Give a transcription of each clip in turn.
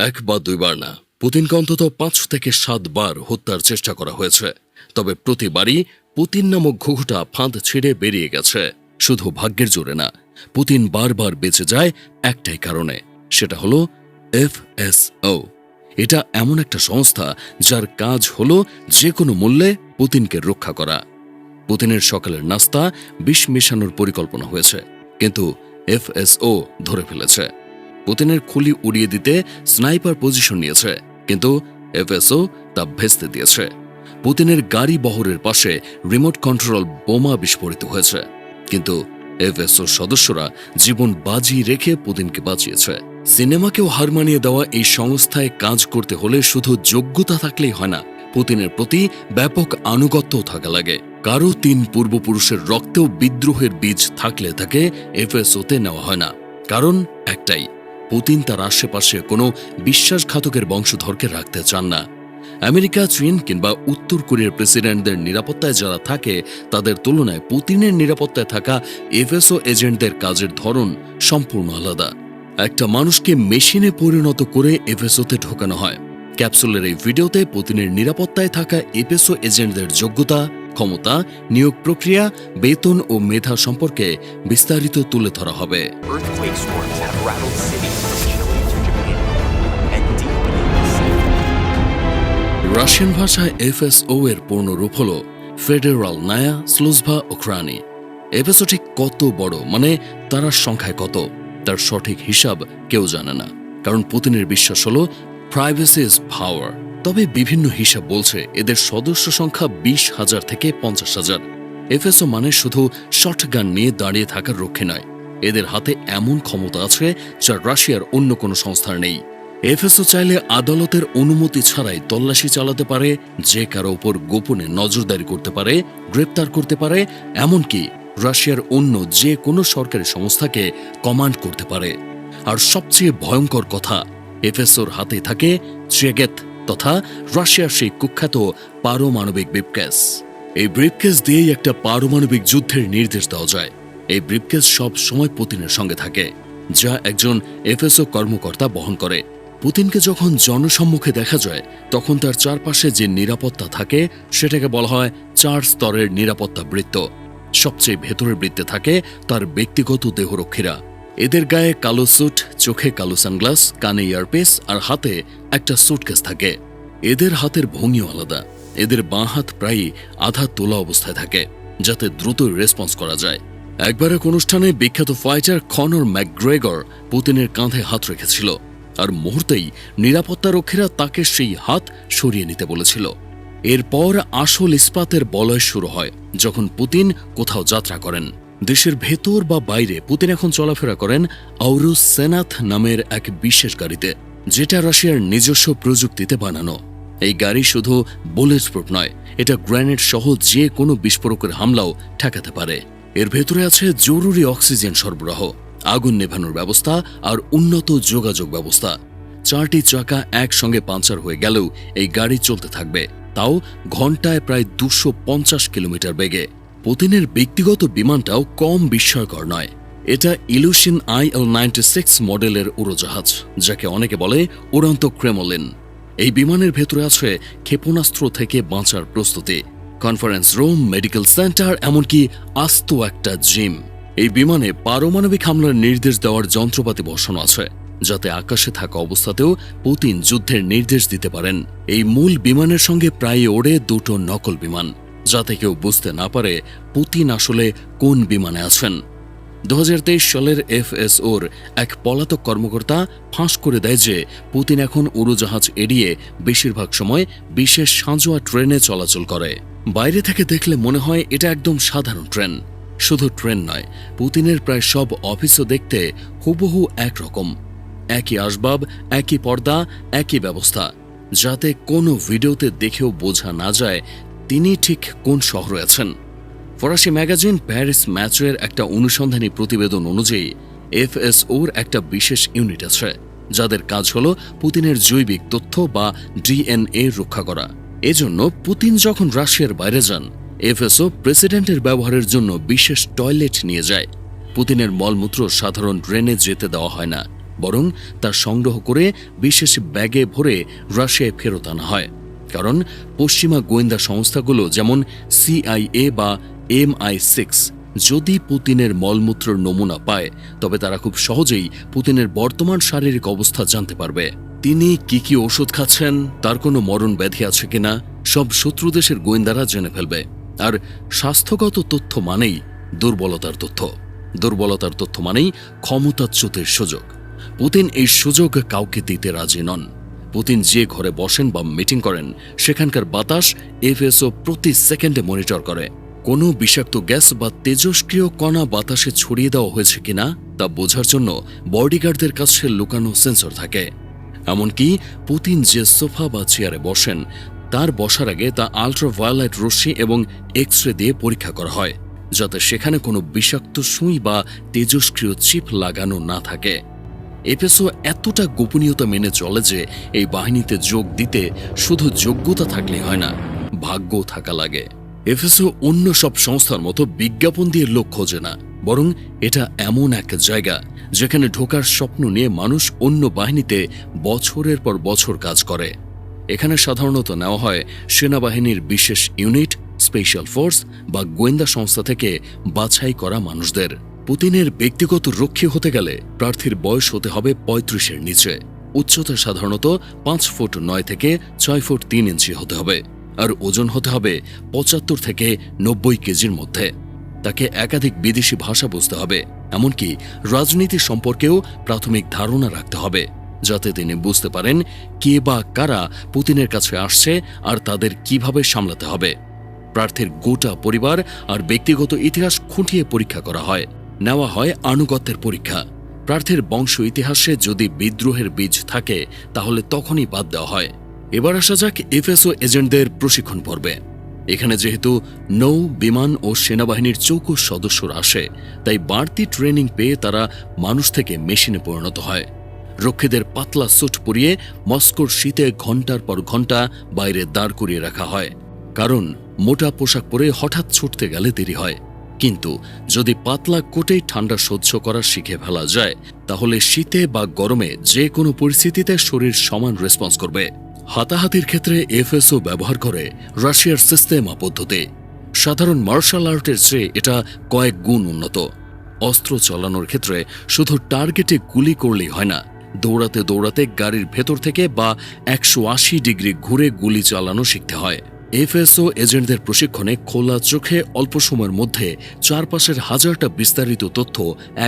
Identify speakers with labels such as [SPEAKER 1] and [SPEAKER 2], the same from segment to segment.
[SPEAKER 1] এক বা দুইবার না, পুতিনকে অন্তত 5 থেকে 7 বার হত্যার চেষ্টা করা হয়েছে। তবে প্রতিবারই পুতিন নামক ঘুঘুটা ফাঁদ ছিঁড়ে বেরিয়ে গেছে। শুধু ভাগ্যের জোরে না, পুতিন বারবার বেঁচে যায় একটাই কারণে, সেটা হলো FSO। এটা এমন একটা সংস্থা যার কাজ হলো যে কোনো মূল্যে পুতিনকে রক্ষা করা। পুতিনের সকালের নাস্তা বিষ মেশানোর পরিকল্পনা হয়েছে, কিন্তু FSO ধরে ফেলেছে। পুতিনের খুলি উড়িয়ে দিতে স্নাইপার পজিশন নিয়েছে, কিন্তু FSO তা ভেস্তে দিয়েছে। পুতিনের গাড়ি বহরের পাশে রিমোট কন্ট্রোল বোমা বিস্ফোরিত হয়েছে, কিন্তু FSO সদস্যরা জীবন বাজি রেখে পুতিনকে বাঁচিয়েছে। সিনেমাকেও হার মানিয়ে দেওয়া এই সংস্থায় কাজ করতে হলে শুধু যোগ্যতা থাকলেই হয় না, পুতিনের প্রতি ব্যাপক আনুগত্যও থাকা লাগে। কারো 3 পূর্বপুরুষের রক্তেও বিদ্রোহের বীজ থাকলে তাকে FSOতে নেওয়া হয় না। কারণ একটাই, পুতিন তার আশেপাশে কোনো বিশ্বাসঘাতকের বংশধরকে রাখতে চান না। আমেরিকা, চীন কিংবা উত্তর কোরিয়ার প্রেসিডেন্টদের নিরাপত্তায় যারা থাকে তাদের তুলনায় পুতিনের নিরাপত্তায় থাকা FSO এজেন্টদের কাজের ধরন সম্পূর্ণ আলাদা। একটা মানুষকে মেশিনে পরিণত করে FSOতে ঢোকানো হয়। ক্যাপসুলের এই ভিডিওতে পুতিনের নিরাপত্তায় থাকা FSO এজেন্টদের যোগ্যতা, ক্ষমতা, নিয়োগ প্রক্রিয়া, বেতন ও মেধা সম্পর্কে বিস্তারিত তুলে ধরা হবে।
[SPEAKER 2] Earthquake storms have rattled cities from Chile to Japan and deep beneath the sea.
[SPEAKER 1] Russian ভাষায় FSO এর পূর্ণ রূপ হল ফেডারাল নায়া স্লুজভা ওক্রানি। FSO ঠিক কত বড়, মানে তারা সংখ্যায় কত, তার সঠিক হিসাব কেউ জানে না। কারণ পুতিনের বিশ্বাস হল প্রাইভেসি ইজ পাওয়ার। তবে বিভিন্ন হিসাব বলছে এদের সদস্য সংখ্যা 20,000 থেকে 50,000। FSO মানে শুধু শটগান নিয়ে দাঁড়িয়ে থাকার রক্ষী নয়, এদের হাতে এমন ক্ষমতা আছে যা রাশিয়ার অন্য কোনো সংস্থার নেই। FSO চাইলে আদালতের অনুমতি ছাড়াই তল্লাশি চালাতে পারে, যে কারো উপর গোপনে নজরদারি করতে পারে, গ্রেপ্তার করতে পারে, এমনকি রাশিয়ার অন্য যে কোনো সরকারি সংস্থাকে কমান্ড করতে পারে। আর সবচেয়ে ভয়ঙ্কর কথা, FSOর হাতে থাকে চেগেত তথা রাশিয়ার সেই কুখ্যাত পারমাণবিক ব্রিফকেস। এই ব্রিফকেস দিয়েই একটা পারমাণবিক যুদ্ধের নির্দেশ দেওয়া যায়। এই ব্রিফকেস সব সময় পুতিনের সঙ্গে থাকে, যা একজন FSO কর্মকর্তা বহন করে। পুতিনকে যখন জনসম্মুখে দেখা যায় তখন তার চারপাশে যে নিরাপত্তা থাকে সেটাকে বলা হয় 4 স্তরের নিরাপত্তা বৃত্ত। সবচেয়ে ভেতরের বৃত্তে থাকে তার ব্যক্তিগত দেহরক্ষীরা। এদের গায়ে কালো স্যুট, চোখে কালো সানগ্লাস, কানে ইয়ারপিস আর হাতে একটা সুটকেস থাকে। এদের হাতের ভঙ্গিও আলাদা। এদের বাঁ হাত প্রায়ই আধা তোলা অবস্থায় থাকে, যাতে দ্রুত রেসপন্স করা যায়। একবার এক অনুষ্ঠানে বিখ্যাত ফাইটার কনর ম্যাকগ্রেগর পুতিনের কাঁধে হাত রেখেছিল, আর মুহূর্তেই নিরাপত্তারক্ষীরা তাকে সেই হাত সরিয়ে নিতে বলেছিল। এরপর আসল ইস্পাতের বলয় শুরু হয় যখন পুতিন কোথাও যাত্রা করেন। দেশের ভেতর বা বাইরে পুতিন এখন চলাফেরা করেন আউরুস সেনাথ নামের এক বিশেষ গাড়িতে, যেটা রাশিয়ার নিজস্ব প্রযুক্তিতে বানানো। এই গাড়ি শুধু বুলেট প্রুফ নয়, এটা গ্রেনেড সহ যে কোনো বিস্ফোরকের হামলাও ঠেকাতে পারে। এর ভেতরে আছে জরুরি অক্সিজেন সরবরাহ, আগুন নেভানোর ব্যবস্থা আর উন্নত যোগাযোগ ব্যবস্থা। 4টি চাকা একসঙ্গে পাঞ্চার হয়ে গেলেও এই গাড়ি চলতে থাকবে, তাও ঘন্টায় প্রায় 250 কিলোমিটার বেগে। পুতিনের ব্যক্তিগত বিমানটাও কম বিস্ময়কর নয়। এটা ইলুশিন IL-96 মডেলের উড়োজাহাজ, যাকে অনেকে বলে উড়ন্ত ক্রেমলিন। এই বিমানের ভেতরে আছে ক্ষেপণাস্ত্র থেকে বাঁচার প্রস্তুতি, কনফারেন্স রুম, মেডিকেল সেন্টার, এমনকি আস্ত একটা জিম। এই বিমানে পারমাণবিক হামলার নির্দেশ দেওয়ার যন্ত্রপাতি বসানো আছে, যাতে আকাশে থাকা অবস্থাতেও পুতিন যুদ্ধের নির্দেশ দিতে পারেন। এই মূল বিমানের সঙ্গে প্রায় ওড়ে 2টো নকল বিমান, যাতে কেউ বুঝতে না পারে পুতিন আসলে কোন বিমানে আছেন। 2023 সালের FSOর এক পলাতক কর্মকর্তা ফাঁস করে দেয় যে পুতিন এখন উড়োজাহাজ এড়িয়ে বেশিরভাগ সময় বিশেষ সাঁজোয়া ট্রেনে চলাচল করে। বাইরে থেকে দেখলে মনে হয় এটা একদম সাধারণ ট্রেন। শুধু ট্রেন নয়, পুতিনের প্রায় সব অফিসও দেখতে হুবহু একরকম। একই আসবাব, একই পর্দা, একই ব্যবস্থা, যাতে কোনো ভিডিওতে দেখেও বোঝা না যায় তিনি ঠিক কোন শহরে আছেন। ফরাসি ম্যাগাজিন প্যারিস ম্যাচের একটা অনুসন্ধানী প্রতিবেদন অনুযায়ী FSOর একটা বিশেষ ইউনিট আছে, যাদের কাজ হলো পুতিনের জৈবিক তথ্য বা DNA রক্ষা করা। এজন্য পুতিন যখন রাশিয়ার বাইরে যান, FSO প্রেসিডেন্টের ব্যবহারের জন্য বিশেষ টয়লেট নিয়ে যায়। পুতিনের মলমূত্র সাধারণ ড্রেনে যেতে দেওয়া হয় না, বরং তা সংগ্রহ করে বিশেষ ব্যাগে ভরে রাশিয়ায় ফেরত আনা হয়। কারণ পশ্চিমা গোয়েন্দা সংস্থাগুলো যেমন CIA বা MI6 যদি পুতিনের মলমূত্রের নমুনা পায় তবে তারা খুব সহজেই পুতিনের বর্তমান শারীরিক অবস্থা জানতে পারবে। তিনি কি ওষুধ খাচ্ছেন, তার কোনো মরণ ব্যাধি আছে কিনা, সব শত্রু দেশের গোয়েন্দারা জেনে ফেলবে। আর স্বাস্থ্যগত তথ্য মানেই দুর্বলতার তথ্য, দুর্বলতার তথ্য মানেই ক্ষমতাচ্যুতের সুযোগ। পুতিন এই সুযোগ কাউকে দিতে রাজি নন। পুতিন যে ঘরে বসেন বা মিটিং করেন সেখানকার বাতাস FSO প্রতি সেকেন্ডে মনিটর করে। কোনো বিষাক্ত গ্যাস বা তেজস্ক্রিয় কণা বাতাসে ছড়িয়ে দেওয়া হয়েছে কিনা তা বোঝার জন্য বডিগার্ডদের কাছে লুকানো সেন্সর থাকে। এমনকি পুতিন যে সোফা বা চেয়ারে বসেন তার বসার আগে তা আল্ট্রাভায়োলেট রশ্মি এবং এক্স-রে দিয়ে পরীক্ষা করা হয়, যাতে সেখানে কোনো বিষাক্ত সুই বা তেজস্ক্রিয় চিপ লাগানো না থাকে। FSO এতটা গোপনীয়তা মেনে চলে যে এই বাহিনীতে যোগ দিতে শুধু যোগ্যতা থাকলে হয় না, ভাগ্য থাকা লাগে। FSO অন্য সব সংস্থার মতো বিজ্ঞাপন দিয়ে লোক খোঁজে না, বরং এটা এমন এক জায়গা যেখানে ঢোকার স্বপ্ন নিয়ে মানুষ অন্য বাহিনীতে বছরের পর বছর কাজ করে। এখানে সাধারণত নেওয়া হয় সেনাবাহিনীর বিশেষ ইউনিট, স্পেশাল ফোর্স বা গোয়েন্দা সংস্থা থেকে বাছাই করা মানুষদের। পুতিনের ব্যক্তিগত রক্ষী হতে গেলে প্রার্থীর বয়স হতে হবে 35-এর নিচে, উচ্চতা সাধারণত 5 ফুট 9 থেকে 6 ফুট 3 ইঞ্চি হতে হবে, আর ওজন হতে হবে 75 থেকে 90 কেজির মধ্যে। তাকে একাধিক বিদেশি ভাষা বুঝতে হবে, এমনকি রাজনীতি সম্পর্কেও প্রাথমিক ধারণা রাখতে হবে, যাতে তিনি বুঝতে পারেন কে বা কারা পুতিনের কাছে আসছে আর তাদের কিভাবে সামলাতে হবে। প্রার্থীর গোটা পরিবার আর ব্যক্তিগত ইতিহাস খুঁটিয়ে পরীক্ষা করা হয়। নেওয়া হয় আনুগত্যের পরীক্ষা। প্রার্থীর বংশ ইতিহাসে যদি বিদ্রোহের বীজ থাকে তাহলে তখনই বাদ দেওয়া হয়। এবার আসা যাক FSO এজেন্টদের প্রশিক্ষণ পর্বে। এখানে যেহেতু নৌ, বিমান ও সেনাবাহিনীর চৌকুশ সদস্যরা আসে, তাই বাড়তি ট্রেনিং পেয়ে তারা মানুষ থেকে মেশিনে পরিণত হয়। রক্ষীদের পাতলা স্যুট পরিয়ে মস্কোর শীতে ঘণ্টার পর ঘণ্টা বাইরে দাঁড় করিয়ে রাখা হয়, কারণ মোটা পোশাক পরে হঠাৎ ছুটতে গেলে দেরি হয়। কিন্তু যদি পাতলা কোটেই ঠান্ডা সহ্য করা শিখে ফেলা যায় তাহলে শীতে বা গরমে যে কোনো পরিস্থিতিতে শরীর সমান রেসপন্স করবে। হাতাহাতির ক্ষেত্রে FSO ব্যবহার করে রাশিয়ার সিস্টেমা পদ্ধতি। সাধারণ মার্শাল আর্টের চেয়ে এটা কয়েক গুণ উন্নত। অস্ত্র চালানোর ক্ষেত্রে শুধু টার্গেটে গুলি করলেই হয় না, দৌড়াতে দৌড়াতে গাড়ির ভেতর থেকে বা 180 ডিগ্রি ঘুরে গুলি চালানো শিখতে হয়। FSO এজেন্টদের প্রশিক্ষণে খোলা চোখে অল্প সময়ের মধ্যে চারপাশের হাজারটা বিস্তারিত তথ্য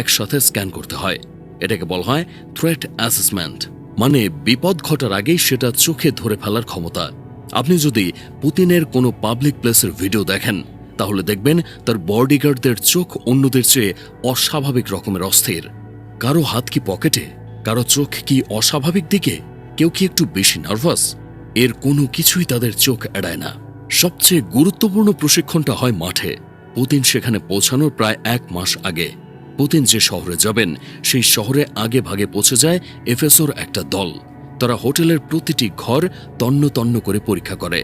[SPEAKER 1] একসাথে স্ক্যান করতে হয়। এটাকে বলা হয় থ্রেট অ্যাসেসমেন্ট, মানে বিপদ ঘটার আগেই সেটা চোখে ধরে ফেলার ক্ষমতা। আপনি যদি পুতিনের কোনো পাবলিক প্লেসের ভিডিও দেখেন তাহলে দেখবেন তার বডিগার্ডদের চোখ অন্যদের চেয়ে অস্বাভাবিক রকমের অস্থির। কারো হাত কি পকেটে, কারো চোখ কি অস্বাভাবিক দিকে, কেউ কি একটু বেশি নার্ভাস, এর কোনো কিছুই তাদের চোখ এড়ায় না। সবচেয়ে গুরুত্বপূর্ণ প্রশিক্ষণটা হয় মাঠে। পুতিন সেখানে পৌঁছানোর প্রায় 1 মাস আগে। পুতিন যে শহরে যাবেন সেই শহরে আগে ভাগে পৌঁছে যায় FSOর একটা দল। তারা হোটেলের প্রতিটি ঘর তন্ন তন্ন করে পরীক্ষা করে।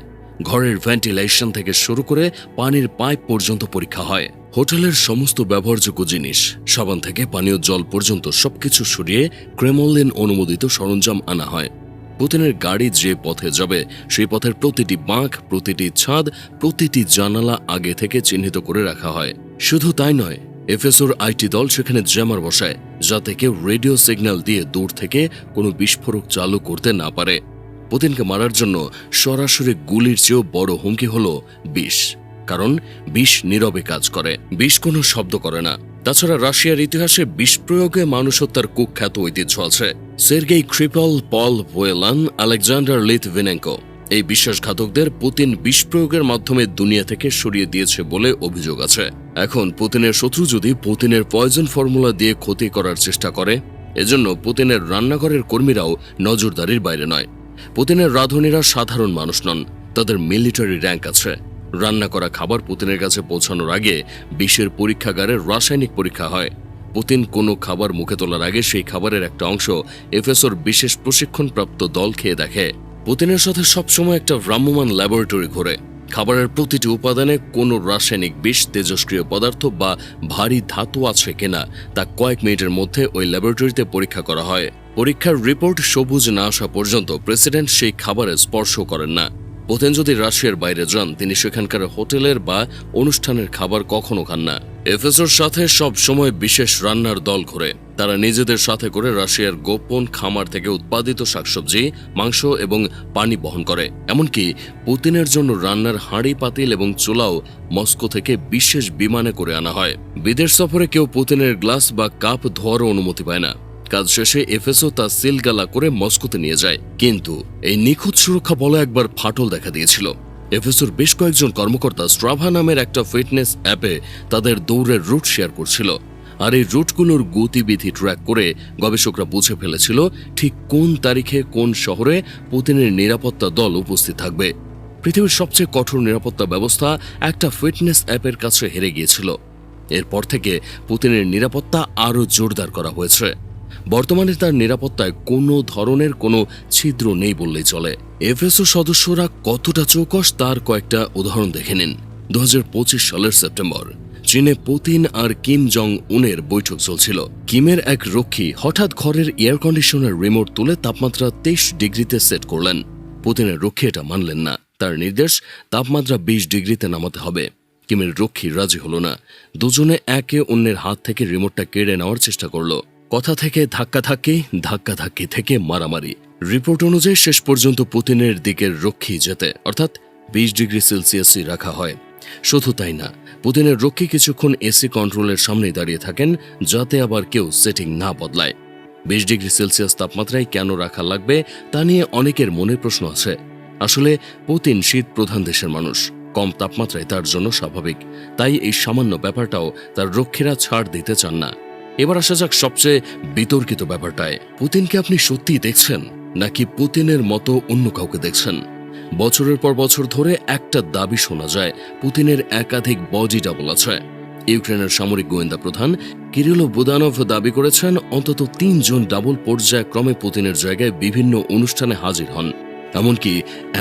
[SPEAKER 1] ঘরের ভেন্টিলেশন থেকে শুরু করে পানির পাইপ পর্যন্ত পরীক্ষা হয়। হোটেলের সমস্ত ব্যবহারযোগ্য জিনিস, সাবান থেকে পানীয় জল পর্যন্ত সবকিছু সরিয়ে ক্রেমলিন অনুমোদিত সরঞ্জাম আনা হয়। পুতিনের গাড়ি যে পথে যাবে সেই পথের প্রতিটি বাঁক, প্রতিটি ছাদ, প্রতিটি জানালা আগে থেকে চিহ্নিত করে রাখা হয়। শুধু তাই নয়, FSOর IT দল সেখানে জ্যামার বসায়, যাতে কেউ রেডিও সিগন্যাল দিয়ে দূর থেকে কোনো বিস্ফোরক চালু করতে না পারে। পুতিনকে মারার জন্য সরাসরি গুলির চেয়েও বড় হুমকি হলো বিষ, কারণ বিষ নীরবে কাজ করে, বিষ কোনো শব্দ করে না। তাছাড়া রাশিয়ার ইতিহাসে বিষ প্রয়োগে মানুষ হত্যার কুখ্যাত ঐতিহ্য আছে। সের্গেই স্ক্রিপাল, পল ভোয়েলান, আলেকজান্ডার লিথভিনেঙ্কো এই বিশ্বাসঘাতকদের পুতিন বিষ প্রয়োগের মাধ্যমে দুনিয়া থেকে সরিয়ে দিয়েছে বলে অভিযোগ আছে। এখন পুতিনের শত্রু যদি পুতিনের পয়জন ফর্মুলা দিয়ে ক্ষতি করার চেষ্টা করে, এজন্য পুতিনের রান্নাঘরের কর্মীরাও নজরদারির বাইরে নয়। পুতিনের রাঁধুনিরা সাধারণ মানুষ নন, তাদের মিলিটারি র্যাঙ্ক আছে। রান্না করা খাবার পুতিনের কাছে পৌঁছানোর আগে বিষের পরীক্ষাগারে রাসায়নিক পরীক্ষা হয়। পুতিন কোনো খাবার মুখে তোলার আগে সেই খাবারের একটা অংশ FSOর বিশেষ প্রশিক্ষণপ্রাপ্ত দল খেয়ে দেখে। পুতিনের সাথে সবসময় একটা ভ্রাম্যমাণ ল্যাবরেটরি ঘোরে, খাবারের প্রতিটি উপাদানে কোনো রাসায়নিক বিষ, তেজস্ক্রিয় পদার্থ বা ভারী ধাতু আছে কিনা তা কয়েক মিনিটের মধ্যে ওই ল্যাবরেটরিতে পরীক্ষা করা হয়। পরীক্ষার রিপোর্ট সবুজ না আসা পর্যন্ত প্রেসিডেন্ট সেই খাবারে স্পর্শ করেন না। পুতিন যদি রাশিয়ার বাইরে যান, তিনি সেখানকার হোটেলের বা অনুষ্ঠানের খাবার কখনো খান না। এফএসওর সাথে সব সময় বিশেষ রান্নার দল ঘোরে। তারা নিজেদের সাথে করে রাশিয়ার গোপন খামার থেকে উৎপাদিত শাকসবজি, মাংস এবং পানি বহন করে। এমনকি পুতিনের জন্য রান্নার হাঁড়ি, পাতিল এবং চুলাও মস্কো থেকে বিশেষ বিমানে করে আনা হয়। বিদেশ সফরে কেউ পুতিনের গ্লাস বা কাপ ধোয়ারও অনুমতি পায় না। কাজ শেষে এফএসও তা সিলগালা করে মস্কোতে নিয়ে যায়। কিন্তু এই নিখুঁত সুরক্ষা বলে একবার ফাটল দেখা দিয়েছিল। এফএসওর বেশ কয়েকজন কর্মকর্তা স্ট্রাভা নামের একটা ফিটনেস অ্যাপে তাদের দৌড়ের রুট শেয়ার করছিল। আর এই রুটগুলোর গতিবিধি ট্র্যাক করে গবেষকরা বুঝে ফেলেছিল ঠিক কোন তারিখে কোন শহরে পুতিনের নিরাপত্তা দল উপস্থিত থাকবে। পৃথিবীর সবচেয়ে কঠোর নিরাপত্তা ব্যবস্থা একটা ফিটনেস অ্যাপের কাছে হেরে গিয়েছিল। এরপর থেকে পুতিনের নিরাপত্তা আরও জোরদার করা হয়েছে। বর্তমানে তার নিরাপত্তায় কোনো ধরনের কোনো ছিদ্র নেই বললেই চলে। এফএসও সদস্যরা কতটা চৌকস তার কয়েকটা উদাহরণ দেখে নিন। 2025 সালের সেপ্টেম্বর চীনে পুতিন আর কিম জং উনের বৈঠক চলছিল। কিমের এক রক্ষী হঠাৎ ঘরের এয়ার কন্ডিশনার রিমোট তুলে তাপমাত্রা 23 ডিগ্রিতে সেট করলেন। পুতিনের রক্ষী এটা মানলেন না। তার নির্দেশ তাপমাত্রা 20 ডিগ্রিতে নামাতে হবে। কিমের রক্ষী রাজি হলো না। দুজনে একে অন্যের হাত থেকে রিমোটটা কেড়ে নেওয়ার চেষ্টা করলো। কথা থেকে ধাক্কাধাক্কি থেকে মারামারি। রিপোর্ট অনুযায়ী শেষ পর্যন্ত পুতিনের দিকের রক্ষী যেতে, অর্থাৎ 20 ডিগ্রি সেলসিয়াসই রাখা হয়। শুধু তাই না, পুতিনের রক্ষী কিছুক্ষণ এসি কন্ট্রোলের সামনেই দাঁড়িয়ে থাকেন, যাতে আবার কেউ সেটিং না বদলায়। 20 ডিগ্রি সেলসিয়াস তাপমাত্রায় কেন রাখা লাগবে তা নিয়ে অনেকের মনে প্রশ্ন আছে। আসলে পুতিন শীত প্রধান দেশের মানুষ, কম তাপমাত্রায় তার জন্য স্বাভাবিক। তাই এই সামান্য ব্যাপারটাও তার রক্ষীরা ছাড় দিতে চান না। এবার আসা যাক সবচেয়ে বিতর্কিত ব্যাপারটায়। পুতিনকে আপনি সত্যিই দেখছেন, নাকি পুতিনের মতো অন্য কাউকে দেখছেন? বছরের পর বছর ধরে একটা দাবি শোনা যায়, পুতিনের একাধিক বডি ডাবল আছে। ইউক্রেনের সামরিক গোয়েন্দা প্রধান কিরিলো বুদানভ দাবি করেছেন অন্তত 3 জন ডাবল পর্যায়ক্রমে পুতিনের জায়গায় বিভিন্ন অনুষ্ঠানে হাজির হন। এমনকি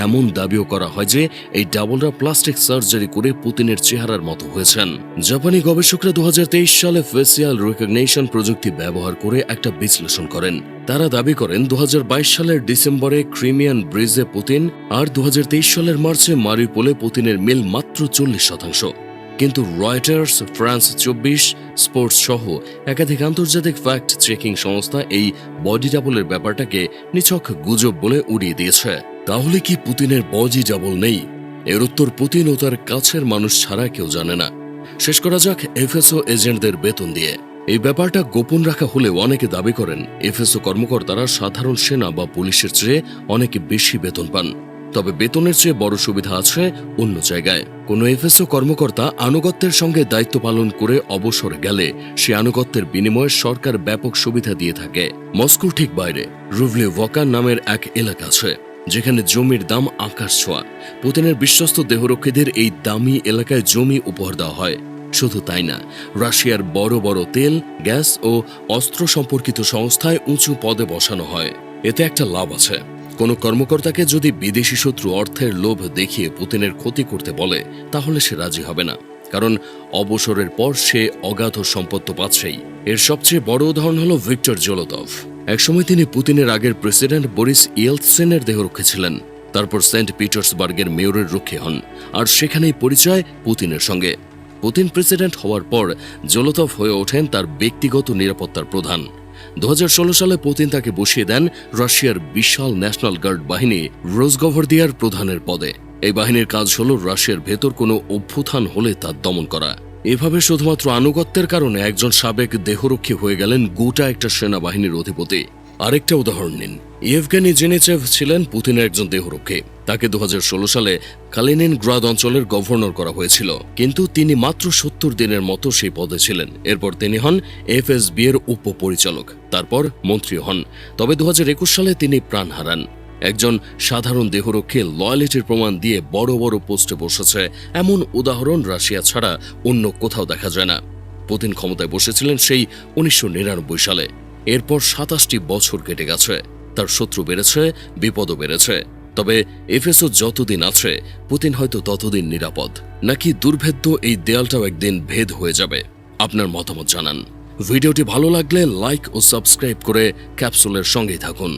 [SPEAKER 1] এমন দাবিও করা হয় যে এই ডাবলরা প্লাস্টিক সার্জারি করে পুতিনের চেহারার মতো হয়েছেন। জাপানি গবেষকরা 2023 সালে ফেসিয়াল রিকগনিশন প্রযুক্তি ব্যবহার করে একটা বিশ্লেষণ করেন। তারা দাবি করেন 2022 সালের ডিসেম্বরে ক্রিমিয়ান ব্রিজে পুতিন আর 2023 সালের মার্চে মারিউপোলে পুতিনের মিল মাত্র 40%। কিন্তু রয়টার্স, ফ্রান্স 24, স্পোর্টস সহ একাধিক আন্তর্জাতিক ফ্যাক্ট চেকিং সংস্থা এই বডি ডাবলের ব্যাপারটাকে নিছক গুজব বলে উড়িয়ে দিয়েছে। তাহলে কি পুতিনের বডি ডাবল নেই? এর উত্তর পুতিন ও তার কাছের মানুষ ছাড়া কেউ জানে না। শেষ করা যাক এফএসও এজেন্টদের বেতন দিয়ে। এই ব্যাপারটা গোপন রাখা হলেও অনেকে দাবি করেন এফএসও কর্মকর্তারা সাধারণ সেনা বা পুলিশের চেয়ে অনেক বেশি বেতন পান। তবে বেতনের চেয়ে বড় সুবিধা আছে অন্য জায়গায়। কোনো এফএসও কর্মকর্তা আনুগত্যের সঙ্গে দায়িত্ব পালন করে অবসরে গেলে সে আনুগত্যের বিনিময়ে সরকার ব্যাপক সুবিধা দিয়ে থাকে। মস্কোর ঠিক বাইরে রুভলিভকা নামের এক এলাকা আছে, যেখানে জমির দাম আকাশ ছোঁয়া। পুতিনের বিশ্বস্ত দেহরক্ষীদের এই দামি এলাকায় জমি উপহার দেওয়া হয়। শুধু তাই না, রাশিয়ার বড় বড় তেল, গ্যাস ও অস্ত্র সম্পর্কিত সংস্থায় উঁচু পদে বসানো হয়। এতে একটা লাভ আছে। কোনো কর্মকর্তাকে যদি বিদেশি শত্রু অর্থের লোভ দেখিয়ে পুতিনের ক্ষতি করতে বলে, তাহলে সে রাজি হবে না, কারণ অবসরের পর সে অগাধ সম্পদ তো পাচ্ছেই। এর সবচেয়ে বড় উদাহরণ হলো ভিক্টর জোলোতভ। একসময় তিনি পুতিনের আগের প্রেসিডেন্ট বরিস ইয়েলৎসিনের দেহরক্ষী ছিলেন। তারপর সেন্ট পিটার্সবার্গের মেয়রের রক্ষী হন, আর সেখানেই পরিচয় পুতিনের সঙ্গে। পুতিন প্রেসিডেন্ট হওয়ার পর জোলোতভ হয়ে ওঠেন তার ব্যক্তিগত নিরাপত্তার প্রধান। 2016 সালে পুতিন তাকে বসিয়ে দেন রাশিয়ার বিশাল ন্যাশনাল গার্ড বাহিনী রোসগভর্দিয়ার প্রধানের পদে। এই বাহিনীর কাজ হলো রাশিয়ার ভেতর কোনো অভ্যুত্থান হলে তা দমন করা। এভাবে শুধুমাত্র আনুগত্যের কারণে একজন সাবেক দেহরক্ষী হয়ে গেলেন গোটা একটা সেনাবাহিনীর অধিপতি। আরেকটা উদাহরণ নিন, ইয়েভগেনি জেনিচেভ ছিলেন পুতিনের একজন দেহরক্ষী। তাকে 2016 সালে কালিনিনগ্রাদ অঞ্চলের গভর্নর করা হয়েছিল, কিন্তু তিনি মাত্র 70 দিনের মতো সেই পদে ছিলেন। এরপর তিনি হন এফএসবি এর উপপরিচালক, তারপর মন্ত্রী হন। তবে 2021 সালে তিনি প্রাণ হারান। একজন সাধারণ দেহরক্ষী লয়ালিটির প্রমাণ দিয়ে বড় বড় পোস্টে বসেছে, এমন উদাহরণ রাশিয়া ছাড়া অন্য কোথাও দেখা যায় না। পুতিন ক্ষমতায় বসেছিলেন সেই 1999 সালে। এরপর 27টি বছর কেটে গেছে। তার শত্রু বেড়েছে, বিপদও বেড়েছে। তবে এফএসও যতদিন আছে পুতিন হয়তো ততদিন নিরাপদ, নাকি দুর্ভেদ্য এই দেয়ালটাও একদিন ভেদ হয়ে যাবে? আপনার মতামত জানান। ভিডিওটি ভালো লাগলে লাইক ও সাবস্ক্রাইব করে ক্যাপসুলের সঙ্গেই থাকুন।